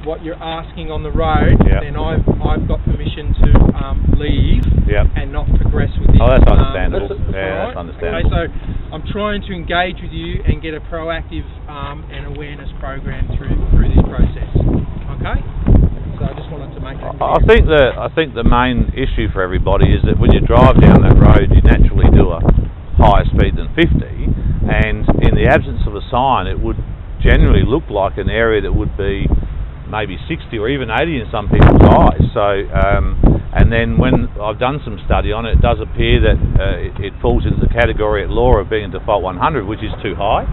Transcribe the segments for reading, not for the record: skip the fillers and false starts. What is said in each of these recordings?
what you're asking on the road, then I've got permission to leave and not progress with this. Oh, that's understandable. That's understandable. Okay, so I'm trying to engage with you and get a proactive and awareness program through this process. Okay, so I just wanted to make that clear. I think the main issue for everybody is that when you drive down that road, you naturally do a higher speed than 50, and in the absence of a sign, it would generally look like an area that would be maybe 60 or even 80 in some people's eyes. So, and then when I've done some study on it, it does appear that it falls into the category at law of being a default 100, which is too high.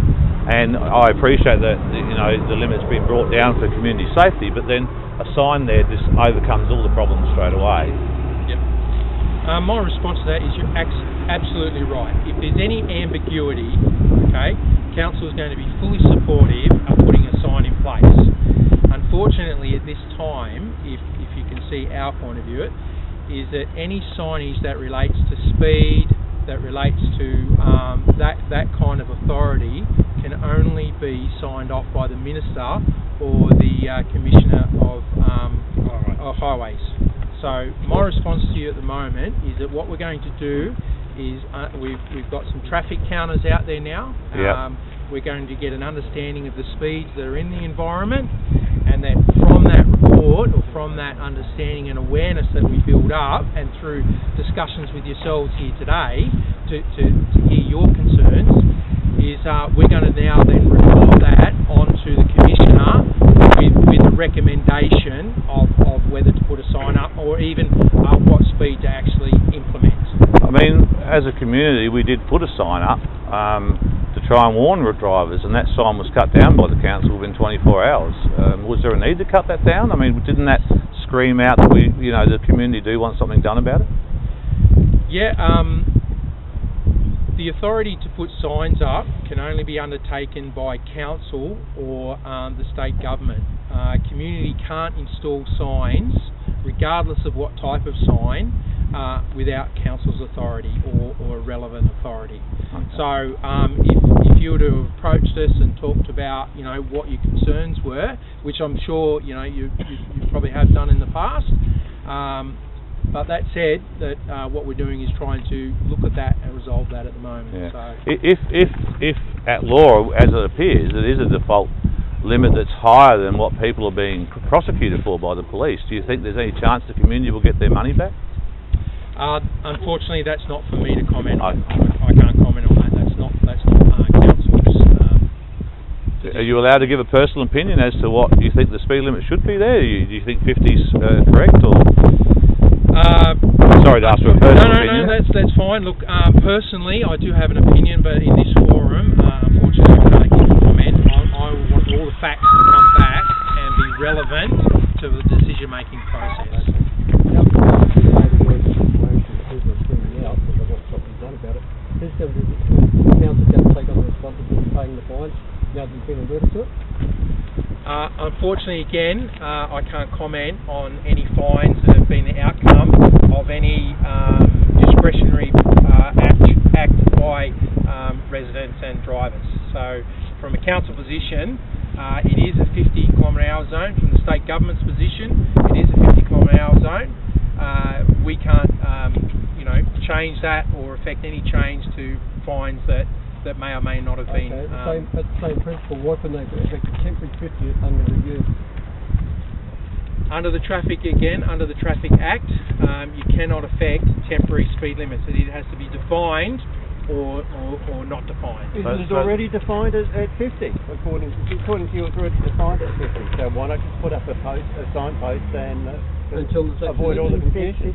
And I appreciate that the limit's been brought down for community safety, but then a sign there just overcomes all the problems straight away. Yep. My response to that is you're absolutely right. If there's any ambiguity, okay, council is going to be fully supportive of putting a sign in place. Unfortunately, at this time, if you can see our point of view, is that any signage that relates to speed, that relates to that kind of authority, can only be signed off by the Minister or the Commissioner of Highways. So my response to you at the moment is that what we're going to do is we've got some traffic counters out there now. We're going to get an understanding of the speeds that are in the environment, and that from that report or from that understanding and awareness that we build up, and through discussions with yourselves here today to hear your concerns, is we're going to now then report that onto the Commissioner with a recommendation of whether to put a sign up or even what speed to actually implement. I mean, as a community, we did put a sign up to try and warn drivers, and that sign was cut down by the council within 24 hours. Was there a need to cut that down? I mean, didn't that scream out that the community do want something done about it? Yeah, the authority to put signs up can only be undertaken by council or the state government. Community can't install signs, regardless of what type of sign, without council's authority or a relevant authority. Okay. So if you were to have approached us and talked about what your concerns were, which I'm sure you probably have done in the past, but that said, that what we're doing is trying to look at that and resolve that at the moment. Yeah. So if at law, as it appears, it is a default limit that's higher than what people are being prosecuted for by the police, do you think there's any chance the community will get their money back? Unfortunately, that's not for me to comment on. I can't comment on that. That's not council's. Are you allowed to give a personal opinion as to what you think the speed limit should be there? Do you think 50's correct, or? Sorry to ask for a personal opinion. No, that's fine. Look, personally, I do have an opinion, but in this forum, unfortunately, I can't give a comment. I want all the facts to come back and be relevant to the decision-making process. Is the council going to take on the responsibility of paying the fines now that you've been alerted to it? Unfortunately, again, I can't comment on any fines that have been the outcome of any discretionary act by residents and drivers. So, from a council position, it is a 50km/h zone. From the state government's position, it is a 50km/h zone. We can't, change that or affect any change to fines that may or may not have been. At the same principle, why couldn't they affect a temporary 50 under review? Under the Traffic Act, you cannot affect temporary speed limits. It either has to be defined or not defined. Isn't it already defined at 50? According to you, it's already defined at 50. So why not just put up a signpost and avoid all the confusion?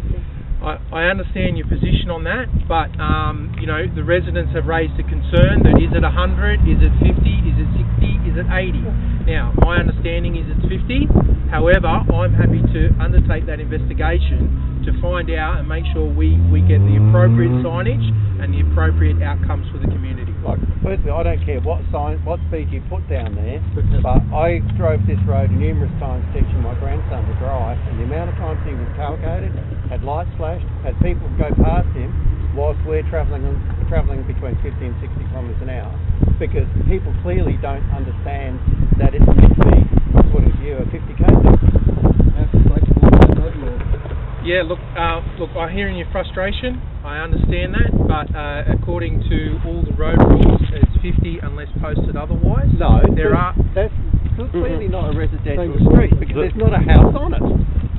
I understand your position on that, but the residents have raised a concern that is it 100, is it 50, is it 60, is it 80? Now, my understanding is it's 50. However, I'm happy to undertake that investigation to find out and make sure we get the appropriate signage and the appropriate outcomes for the community. Firstly, I don't care what speed you put down there, but I drove this road numerous times teaching my grandson to drive, and the amount of times he was tailgated, had lights flashed, had people go past him whilst we're travelling between 50 and 60km an hour, because people clearly don't understand that it's meant to be, according to you, Yeah, look, I hear in your frustration. I understand that, but according to all the road rules, it's 50 unless posted otherwise. No, that's clearly not a residential street because there's not a house on it.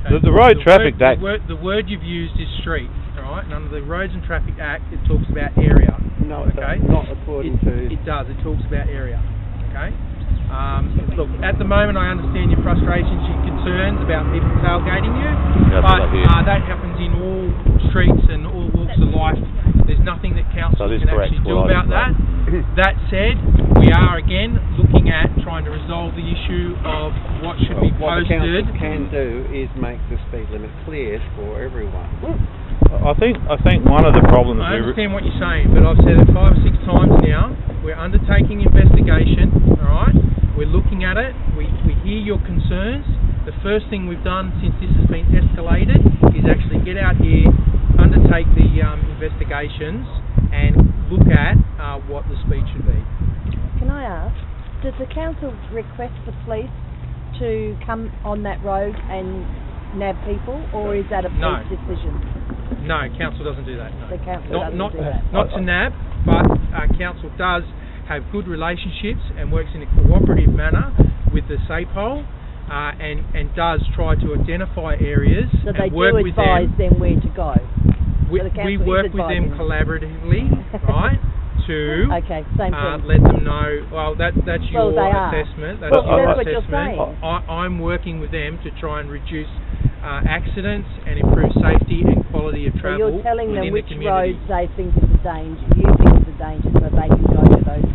Okay. The Road Traffic Act. The word you've used is street, all right? And under the Roads and Traffic Act, it talks about area. No, okay. Not according to. It does. It talks about area. Okay. Look, at the moment I understand your frustrations, your concerns about people tailgating you, but that happens in all streets and all walks of life. There's nothing that council can actually do about that. That said, we are again looking at trying to resolve the issue of what should be posted. What the council can do is make the speed limit clear for everyone. I think one of the problems. I understand what you're saying, but I've said it 5 or 6 times now. We're undertaking investigation. All right. We're looking at it. We hear your concerns. The first thing we've done since this has been escalated is actually get out here, undertake the investigations, and look at what the speed should be. Can I ask, does the council request the police to come on that road and nab people, or is that a police decision? No, council doesn't do that. No. The council doesn't do that. Not to nab, but council does have good relationships and works in a cooperative manner with the SAPOL and does try to identify areas so and they work do with advise them where to go. We work with them collaboratively, right? To same thing. Let them know. Well, that's your assessment. That's your what assessment. you're saying. I'm working with them to try and reduce accidents and improve safety and quality of travel. So you're telling them which the roads they think is a danger, you think is a danger, so they can go to those.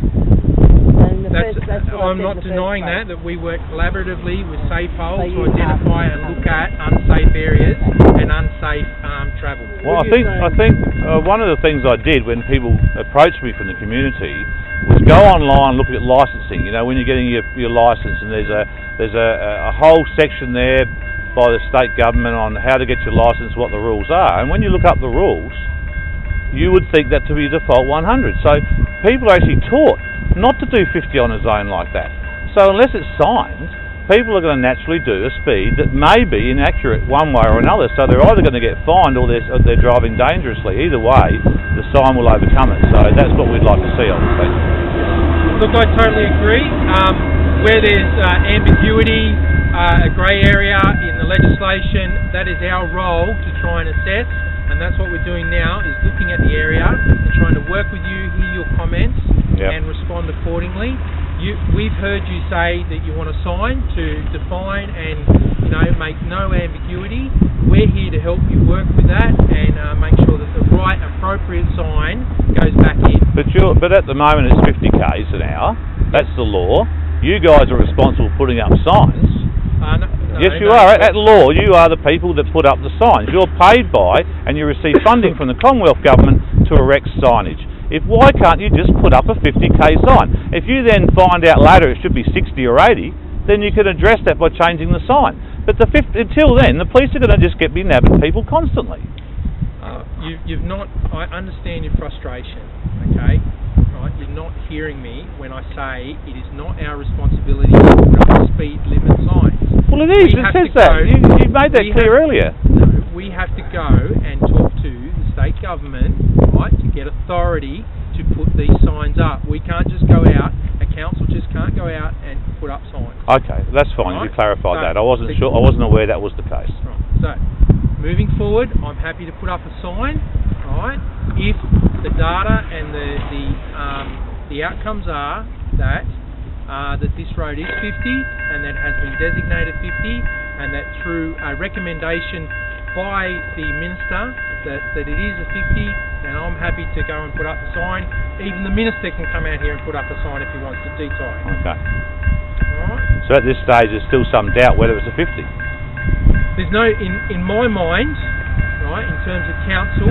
I'm not denying that we work collaboratively with SAPOL to identify and look at unsafe areas and unsafe travel. Well, I think one of the things I did when people approached me from the community was go online and look at licensing. You know, when you're getting your license, and there's a whole section there by the state government on how to get your license, what the rules are. And when you look up the rules, you would think that to be default 100. So people are actually taught not to do 50 on a zone like that. So unless it's signed, people are going to naturally do a speed that may be inaccurate one way or another. So they're either going to get fined or they're driving dangerously. Either way, the sign will overcome it. So that's what we'd like to see, obviously. Look, I totally agree. Where there's ambiguity, a grey area in the legislation, that is our role to try and assess, and that's what we're doing now, is looking at the area and trying to work with you, hear your comments, and respond accordingly. We've heard you say that you want a sign to define and make no ambiguity. We're here to help you work with that and make sure that the right appropriate sign goes back in. But at the moment it's 50 k's an hour. That's the law. You guys are responsible for putting up signs. Yes, you are. At law, you are the people that put up the signs. You're paid by and you receive funding from the Commonwealth Government to erect signage. Why can't you just put up a 50k sign? If you then find out later it should be 60 or 80, then you can address that by changing the sign. But until then, the police are going to just be nabbing people constantly. You've not. I understand your frustration. Okay, right? You're not hearing me when I say it is not our responsibility to put up speed limit signs. Well, it is. It says that. You made that clear earlier. No, we have to go and talk to the state government, right, to get authority to put these signs up. We can't just go out. A council just can't go out and put up signs. Okay, that's fine. Right? You clarified that. I wasn't sure. I wasn't aware that was the case. Right. So, moving forward, I'm happy to put up a sign. Right, if the data and the outcomes are that this road is 50 and that has been designated 50, and that through a recommendation by the minister that it is a 50, then I'm happy to go and put up a sign. Even the minister can come out here and put up a sign if he wants to detail. Okay. Alright. So at this stage there's still some doubt whether it's a 50. There's no, in my mind, right, in terms of council,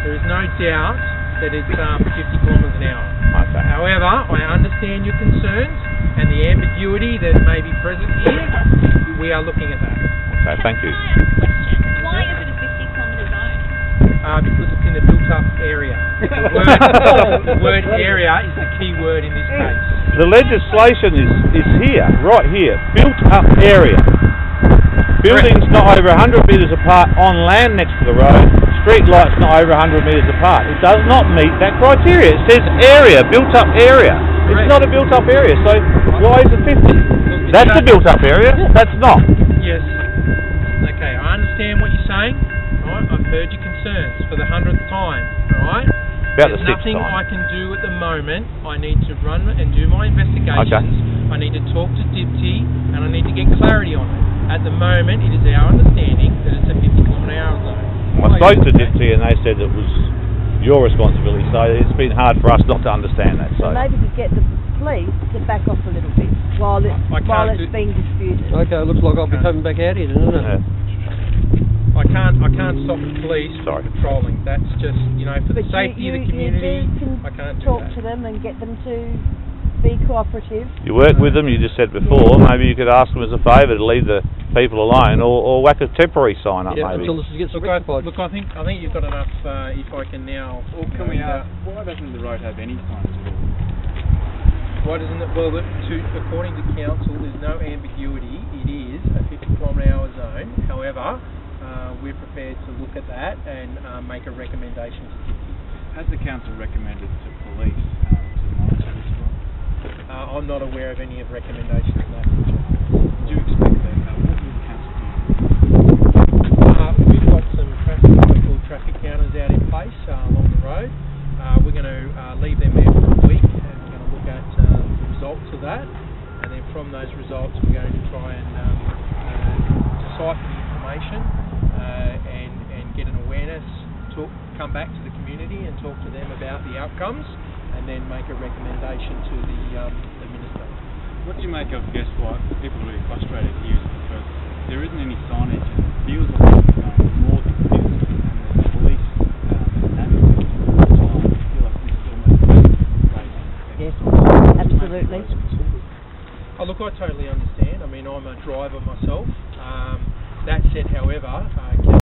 there is no doubt that it's 50 kilometres an hour. Okay. However, I understand your concerns and the ambiguity that may be present here. We are looking at that. Okay, thank you. Why is it a 50-kilometre zone? Because it's in a built-up area. The word area is the key word in this case. The legislation is here, right here, built-up area. Buildings not over 100 metres apart on land next to the road, street lights not over 100 metres apart. It does not meet that criteria. It says area, built up area. It's not a built up area, so why is it 50? That's a built up area, that's not. Yes. Okay, I understand what you're saying. Right? I've heard your concerns for the 100th time. Right? About There's the 6th nothing time. I can do at the moment. I need to run and do my investigations. Okay. I need to talk to DIPTI and I need to get clarity on it. At the moment, it is our understanding that it's a 50-kilometre-hour zone. I spoke to DIPTI and they said it was your responsibility, so it's been hard for us not to understand that. So Maybe to get the police to back off a little bit while it's being disputed. Okay, it looks like I'll be coming back out here, doesn't it? Yeah. I can't stop the police Sorry. patrolling. That's just, for the But safety of the community. You can I can't do talk that. to them and get them to be cooperative. You work with them, you just said before, maybe you could ask them as a favour to leave the people alone or whack a temporary sign up maybe. Until this gets Look, rectified. I think you've got enough. If I can now. Or can we ask, why doesn't the road have any signs at all? Why doesn't it? Well, according to council, there's no ambiguity. It is a 50-kilometre-hour zone. However, we're prepared to look at that and make a recommendation to DIPTI. Has the council recommended to police to monitor this road? I'm not aware of any recommendations in that. Do you expect that? What will the council do? We've got some local traffic counters out in place along the road. We're going to leave them there for a week and we're going to look at the results of that. And then from those results, we're going to try and decipher the information and get an awareness. Come back to the community and talk to them about the outcomes, and then make a recommendation to the minister. What do you make of, why people are really frustrated here is because there isn't any signage and it feels like it's going more than 50 and the police and ambulance all the time feel like this is almost a Yes, absolutely. Oh, look, I totally understand. I mean, I'm a driver myself. That said, however,